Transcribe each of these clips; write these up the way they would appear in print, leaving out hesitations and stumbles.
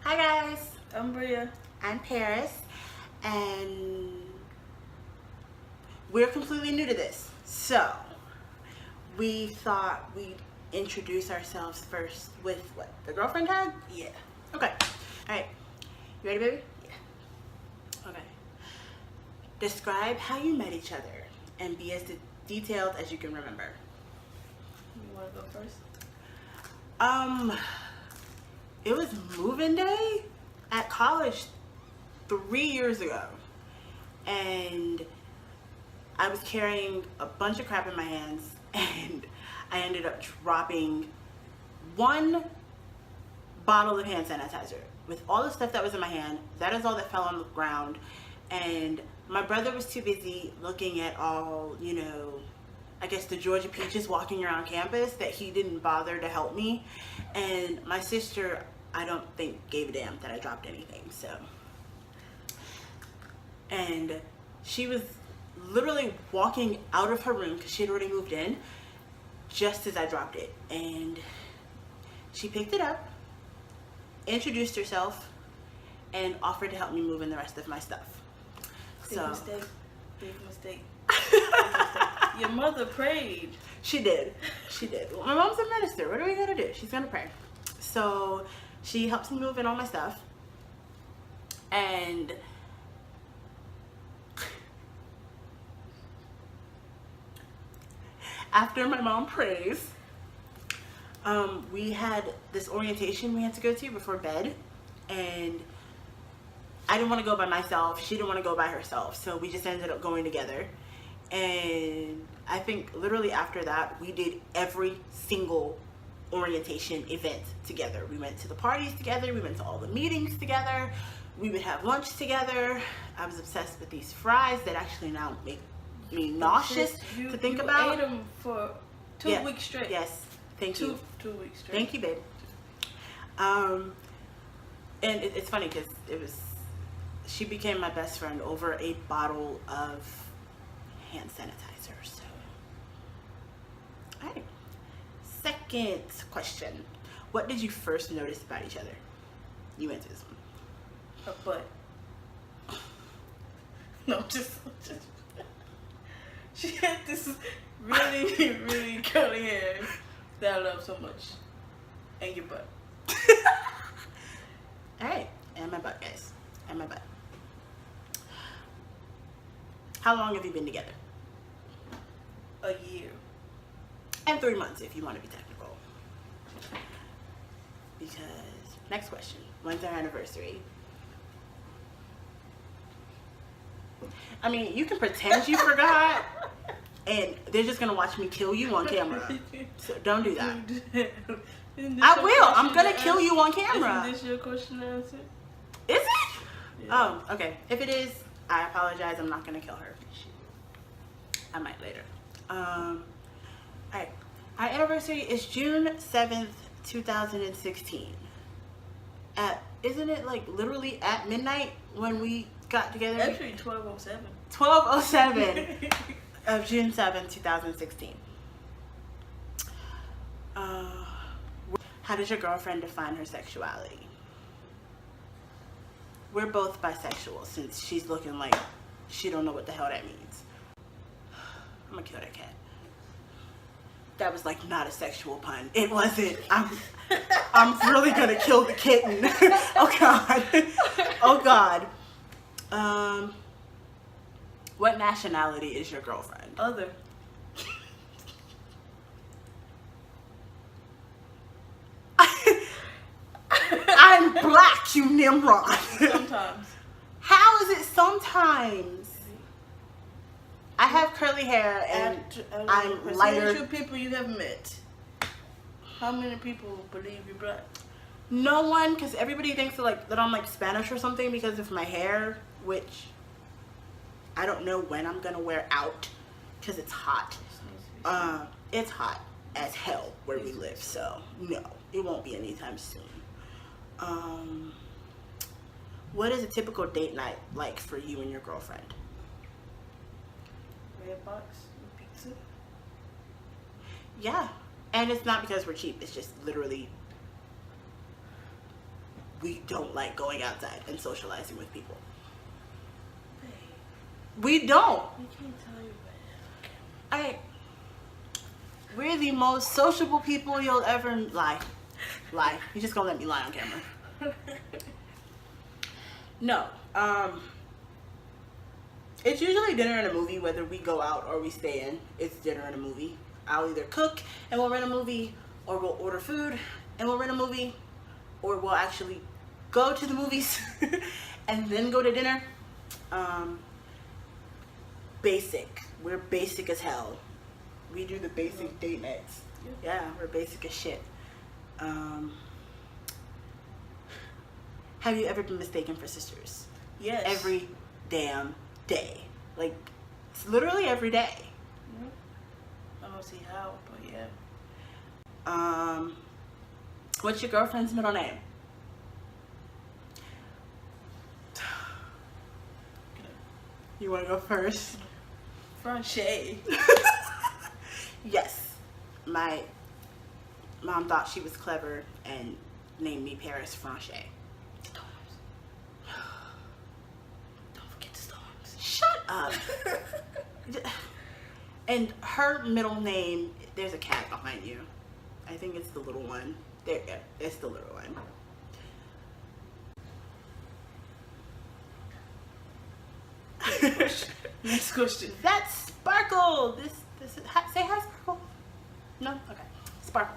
Hi guys, I'm Bria. I'm Paris, and we're completely new to this. So, we thought we'd introduce ourselves first with what? The girlfriend tag? Yeah. Okay. Alright. You ready, baby? Yeah. Okay. Describe how you met each other and be as detailed as you can remember. You want to go first? It was move-in day at college 3 years ago, and I was carrying a bunch of crap in my hands, and I ended up dropping one bottle of hand sanitizer with all the stuff that was in my hand. That is all that fell on the ground, and my brother was too busy looking at all, I guess the Georgia peaches walking around campus, that he didn't bother to help me. And my sister, I don't think, gave a damn that I dropped anything. So, and she was literally walking out of her room because she had already moved in just as I dropped it, and she picked it up, introduced herself, and offered to help me move in the rest of my stuff. Big So mistake. Big mistake. Your mother prayed. She did. She did. Well, my mom's a minister. What are we gonna do? She's gonna pray. So she helps me move in all my stuff. And after my mom prays, we had this orientation we had to go to before bed, and I didn't want to go by myself. She didn't want to go by herself. So we just ended up going together. And I think literally after that, we did every single orientation event together. We went to the parties together. We went to all the meetings together. We would have lunch together. I was obsessed with these fries that actually now make me nauseous to think about. You ate them for 2 weeks straight. Yes. Thank you. 2 weeks straight. Thank you, babe. And it's funny because she became my best friend over a bottle of hand sanitizer. So, all right. Second question: what did you first notice about each other? You went to this one. A butt. No, just. She had this really, really curly hair that I love so much, and your butt. All right, and my butt, guys, and my butt. How long have you been together? A year. And 3 months, if you want to be technical. Because, next question. When's our anniversary? I mean, you can pretend you forgot, and they're just going to watch me kill you on camera. So don't do that. I will. I'm going to kill you on camera. Isn't this your question to answer? Is it? Yeah. Oh, okay. If it is, I apologize. I'm not going to kill her. I might later. Alright. Our anniversary is June 7th, 2016. Isn't it like literally at midnight when we got together? Actually, 12:07. 12:07 of June 7th, 2016. How does your girlfriend define her sexuality? We're both bisexual, since she's looking like she don't know what the hell that means. I'm gonna kill that cat. That was like not a sexual pun. It wasn't. I'm really gonna kill the kitten. Oh God. Oh God. What nationality is your girlfriend? Other. I'm black, you Nimrod. Sometimes. How is it sometimes? I have curly hair and I'm lighter. Two people you have met. How many people believe you're black? No one, because everybody thinks that I'm like Spanish or something because of my hair, which I don't know when I'm gonna wear out because it's hot. It's hot as hell where we live, so no, it won't be anytime soon. What is a typical date night like for you and your girlfriend? Red box with pizza. Yeah, and it's not because we're cheap. It's just literally we don't like going outside and socializing with people. Babe, We don't. I can't tell you right now. We're the most sociable people you'll ever lie. You just gonna let me lie on camera. No. It's usually dinner and a movie, whether we go out or we stay in. It's dinner and a movie. I'll either cook and we'll rent a movie, or we'll order food and we'll rent a movie, or we'll actually go to the movies and then go to dinner. Basic. We're basic as hell. We do the basic date nights. Yeah, we're basic as shit. Have you ever been mistaken for sisters? Yes. Every damn day. Like, it's literally every day. I don't see how, but yeah. What's your girlfriend's middle name? You want to go first? Franche. Yes. My mom thought she was clever and named me Paris Franche. Don't forget the storms. Shut up. And her middle name, there's a cat behind you. I think it's the little one. There, it's the little one. Next question. That's Sparkle. This is, say hi, Sparkle. No, okay, Sparkle.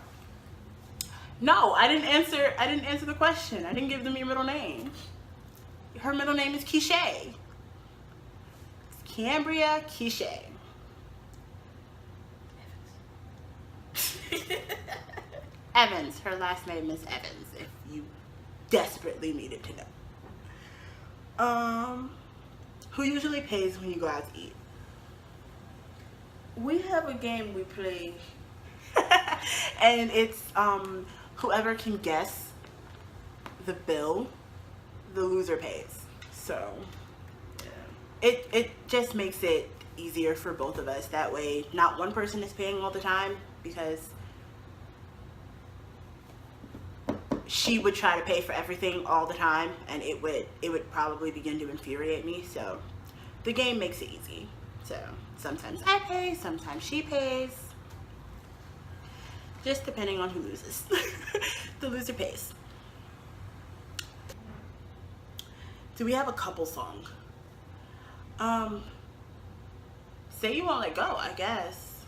No, I didn't answer the question. I didn't give them your middle name. Her middle name is Quiche. It's Cambria Quiche. Evans. Her last name is Evans, if you desperately needed to know. Who usually pays when you go out to eat? We have a game we play. And it's whoever can guess the bill, the loser pays. So it just makes it easier for both of us. That way not one person is paying all the time, because she would try to pay for everything all the time, and it would probably begin to infuriate me. So the game makes it easy. So sometimes I pay, sometimes she pays, just depending on who loses. The loser pays. Do we have a couple song? Say You Won't Let Go, I guess.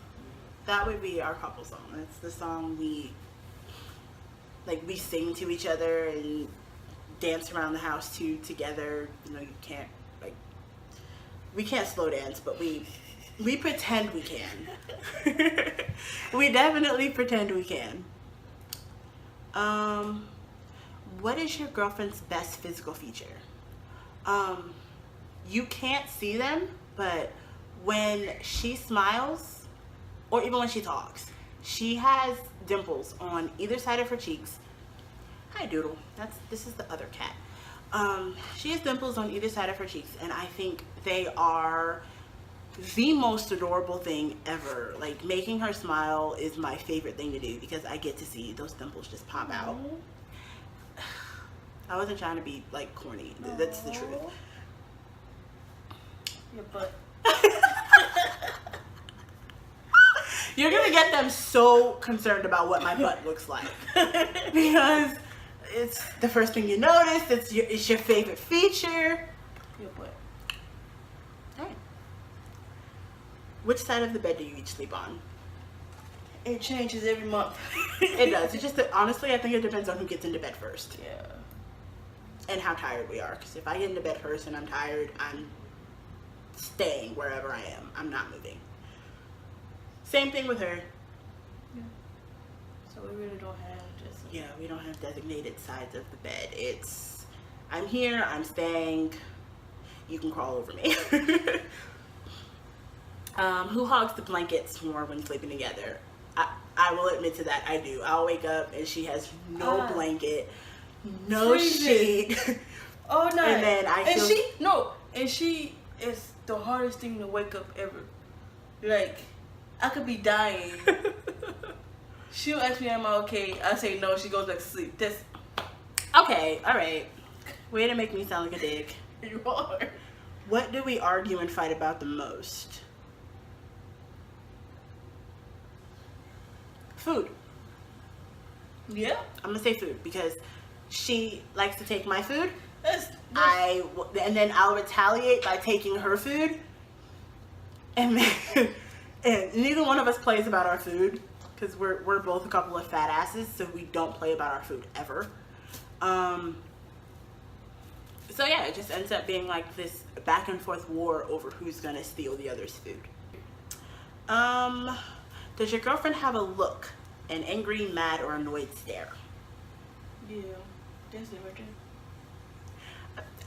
That would be our couple song. That's the song we sing to each other and dance around the house to together. You know, we can't slow dance, but we pretend we can. We definitely pretend we can. What is your girlfriend's best physical feature? You can't see them, but when she smiles, or even when she talks, she has dimples on either side of her cheeks. Hi, Doodle. This is the other cat. She has dimples on either side of her cheeks, and I think they are the most adorable thing ever. Like, making her smile is my favorite thing to do, because I get to see those dimples just pop out. I wasn't trying to be like corny. That's the truth. Your butt. You're gonna get them so concerned about what my butt looks like, because it's the first thing you notice. It's your favorite feature. Your butt. Hey. Which side of the bed do you each sleep on? It changes every month. It does. It just, honestly, I think it depends on who gets into bed first. Yeah. And how tired we are. Because if I get into bed first and I'm tired, I'm staying wherever I am. I'm not moving. Same thing with her. Yeah. So we really don't have just... Yeah, we don't have designated sides of the bed. It's, I'm here, I'm staying, you can crawl over me. Who hogs the blankets more when sleeping together? I will admit to that, I do. I'll wake up and she has no blanket, no sheet. Oh no! And then and she is the hardest thing to wake up ever. Like, I could be dying. She'll ask me, am I okay? I say no, she goes back to sleep. Okay, alright. Way to make me sound like a dick. You are. What do we argue and fight about the most? Food. Yeah. I'm gonna say food because she likes to take my food. That's And then I'll retaliate by taking her food. And then, and neither one of us plays about our food because we're both a couple of fat asses, so we don't play about our food ever. So yeah, it just ends up being like this back and forth war over who's gonna steal the other's food. Does your girlfriend have a look, an angry, mad, or annoyed stare? Yeah. That's it right there.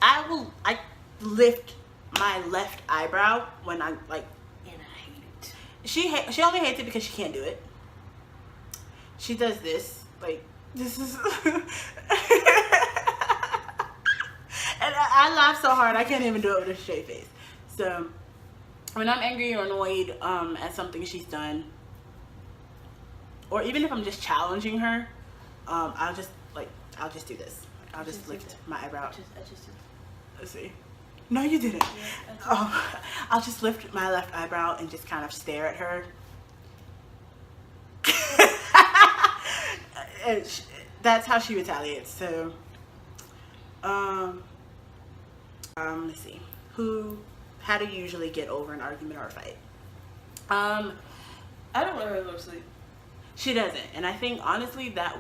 I lift my left eyebrow when I like. And I hate it. She only hates it because she can't do it. She does this, like, this is and I laugh so hard I can't even do it with a straight face. So when I'm angry or annoyed at something she's done, or even if I'm just challenging her, I'll just do this. I'll just lift my eyebrow. I just did. Let's see. No, you didn't. Yeah, I'll just lift my left eyebrow and just kind of stare at her. And that's how she retaliates. So, let's see. How do you usually get over an argument or a fight? I don't let her go to sleep. She doesn't, and I think honestly that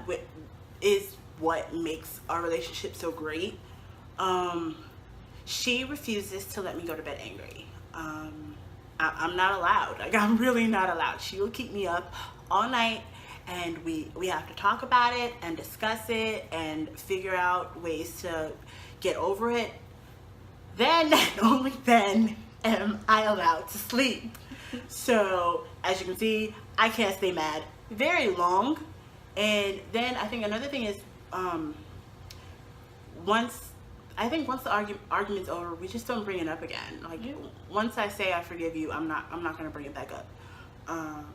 is what makes our relationship so great. She refuses to let me go to bed angry. I'm not allowed. Like, I'm really not allowed. She will keep me up all night, and we have to talk about it and discuss it and figure out ways to get over it. Then, and only then, am I allowed to sleep. So, as you can see, I can't stay mad very long. And then I think another thing is, once the argument's over, we just don't bring it up again. Like, once I say I forgive you, I'm not gonna bring it back up.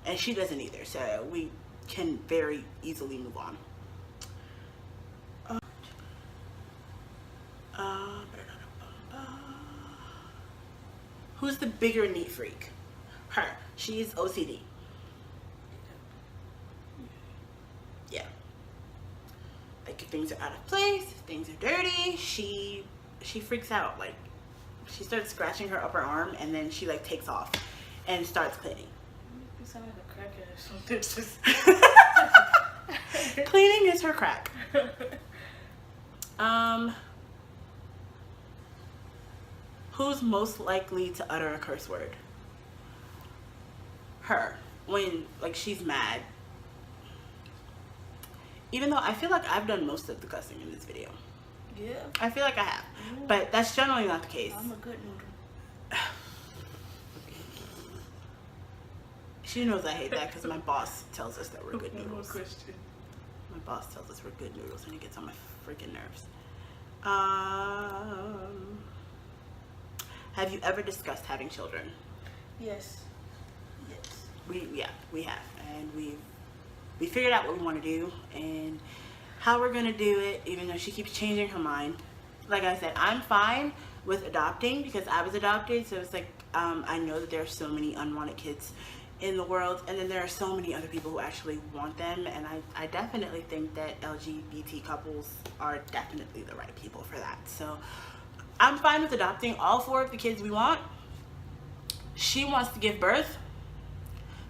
And she doesn't either, so we can very easily move on. Who's the bigger neat freak? Her. She's OCD. Yeah. Like, if things are out of place, if things are dirty, she freaks out. Like, she starts scratching her upper arm, and then she like takes off and starts cleaning. You sound like a crackhead or something. Cleaning is her crack. Who's most likely to utter a curse word? Her. When, like, she's mad. Even though I feel like I've done most of the cussing in this video. Yeah. I feel like I have. But that's generally not the case. I'm a good noodle. She knows I hate that because my boss tells us that we're good noodles. Question. My boss tells us we're good noodles and it gets on my freaking nerves. Have you ever discussed having children? Yes. Yes. We have, and we figured out what we want to do and how we're gonna do it, even though she keeps changing her mind. Like I said, I'm fine with adopting because I was adopted, so it's like, I know that there are so many unwanted kids in the world, and then there are so many other people who actually want them, and I definitely think that LGBT couples are definitely the right people for that. So I'm fine with adopting all 4 of the kids we want. She wants to give birth,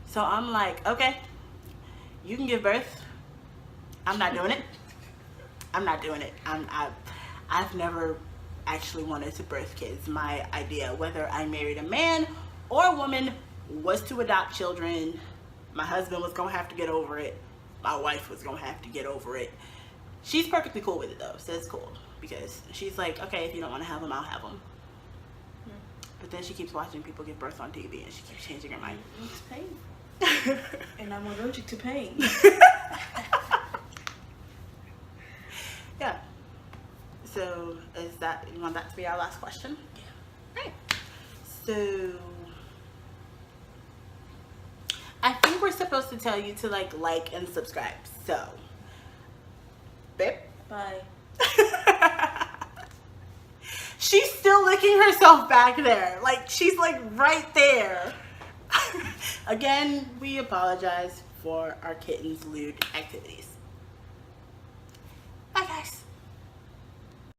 so I'm like, okay, you can give birth. I'm not doing it. I'm not doing it. I've never actually wanted to birth kids. My idea, whether I married a man or a woman, was to adopt children. My husband was gonna have to get over it. My wife was gonna have to get over it. She's perfectly cool with it though, so it's cool because she's like, okay, if you don't want to have them, I'll have them. But then she keeps watching people give birth on TV and she keeps changing her mind. It's pain. And I'm allergic to pain. Yeah. So you want that to be our last question? Yeah. Right. So I think we're supposed to tell you to like and subscribe. So, babe. Bye. She's still licking herself back there. Like, she's like right there. Again, we apologize for our kitten's lewd activities.